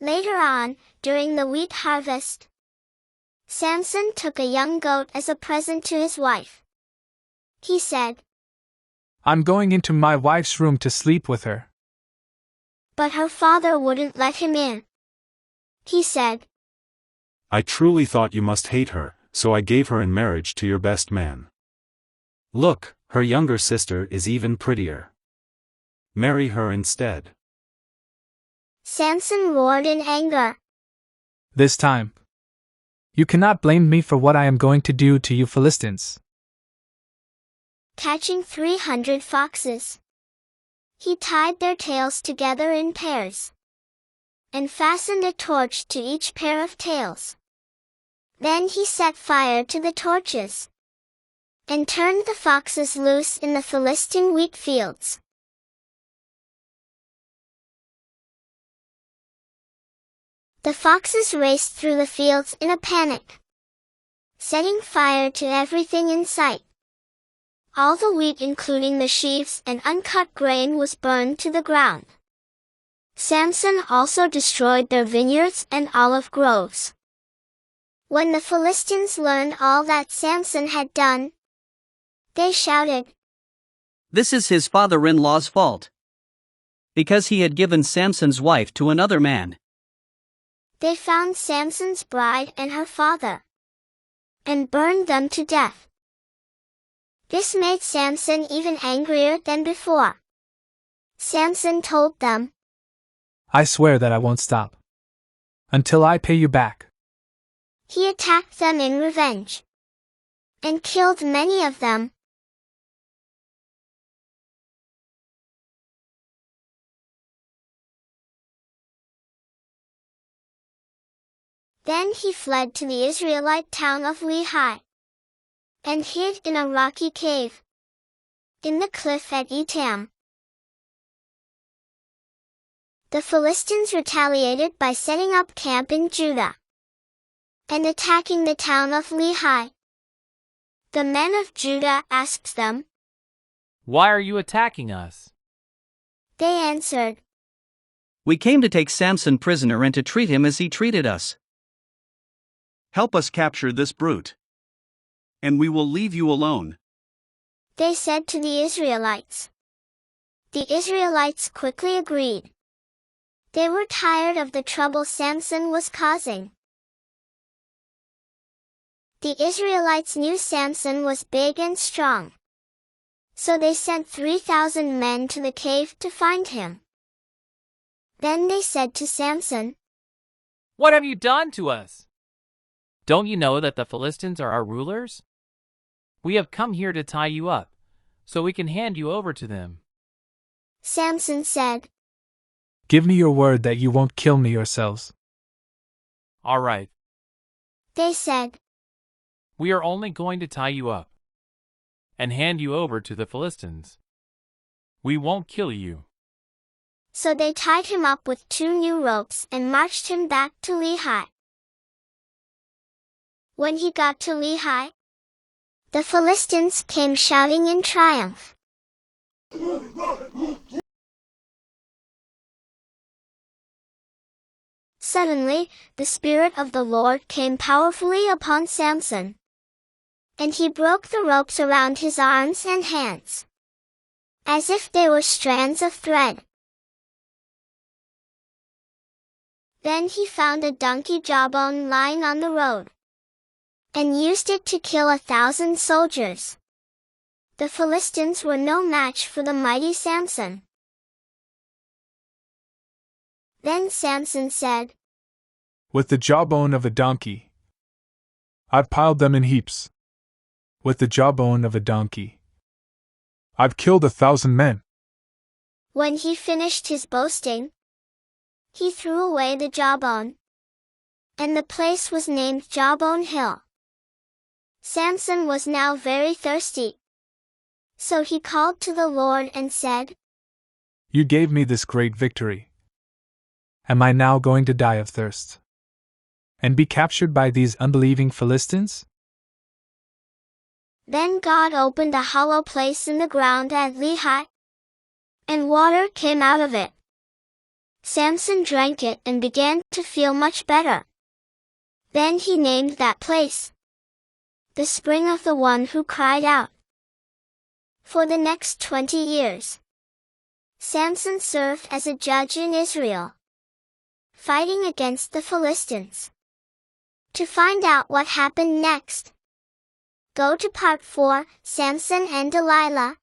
Later on, during the wheat harvest, Samson took a young goat as a present to his wife. He said, "I'm going into my wife's room to sleep with her." But her father wouldn't let him in. He said, "I truly thought you must hate her, so I gave her in marriage to your best man. Look, her younger sister is even prettier. Marry her instead." Samson roared in anger. "This time, you cannot blame me for what I am going to do to you Philistines." Catching 300 foxes, he tied their tails together in pairs and fastened a torch to each pair of tails. Then he set fire to the torches and turned the foxes loose in the Philistine wheat fields. The foxes raced through the fields in a panic, setting fire to everything in sight. All the wheat, including the sheaves and uncut grain, was burned to the ground. Samson also destroyed their vineyards and olive groves. When the Philistines learned all that Samson had done, they shouted, "This is his father-in-law's fault, because he had given Samson's wife to another man." They found Samson's bride and her father and burned them to death. This made Samson even angrier than before. Samson told them, "I swear that I won't stop until I pay you back." He attacked them in revenge and killed many of them. Then he fled to the Israelite town of Lehi and hid in a rocky cave in the cliff at Etam. The Philistines retaliated by setting up camp in Judah and attacking the town of Lehi. The men of Judah asked them, "Why are you attacking us?" They answered, "We came to take Samson prisoner and to treat him as he treated us. Help us capture this brute, and we will leave you alone." They said to the Israelites. The Israelites quickly agreed. They were tired of the trouble Samson was causing. The Israelites knew Samson was big and strong, so they sent 3,000 men to the cave to find him. Then they said to Samson, "What have you done to us? Don't you know that the Philistines are our rulers? We have come here to tie you up, so we can hand you over to them." Samson said, "Give me your word that you won't kill me yourselves." "All right. They said, We are only going to tie you up and hand you over to the Philistines. We won't kill you." So they tied him up with 2 new ropes and marched him back to Lehi. When he got to Lehi, the Philistines came shouting in triumph. Suddenly, the Spirit of the Lord came powerfully upon Samson, and he broke the ropes around his arms and hands, as if they were strands of thread. Then he found a donkey jawbone lying on the road, and used it to kill 1,000 soldiers. The Philistines were no match for the mighty Samson. Then Samson said, "With the jawbone of a donkey, I've piled them in heaps. With the jawbone of a donkey, I've killed 1,000 men." When he finished his boasting, he threw away the jawbone, and the place was named Jawbone Hill. Samson was now very thirsty, so he called to the Lord and said, "You gave me this great victory. Am I now going to die of thirst and be captured by these unbelieving Philistines?" Then God opened a hollow place in the ground at Lehi, and water came out of it. Samson drank it and began to feel much better. Then he named that place the spring of the one who cried out. For the next 20 years, Samson served as a judge in Israel, fighting against the Philistines. To find out what happened next, go to part 4, Samson and Delilah.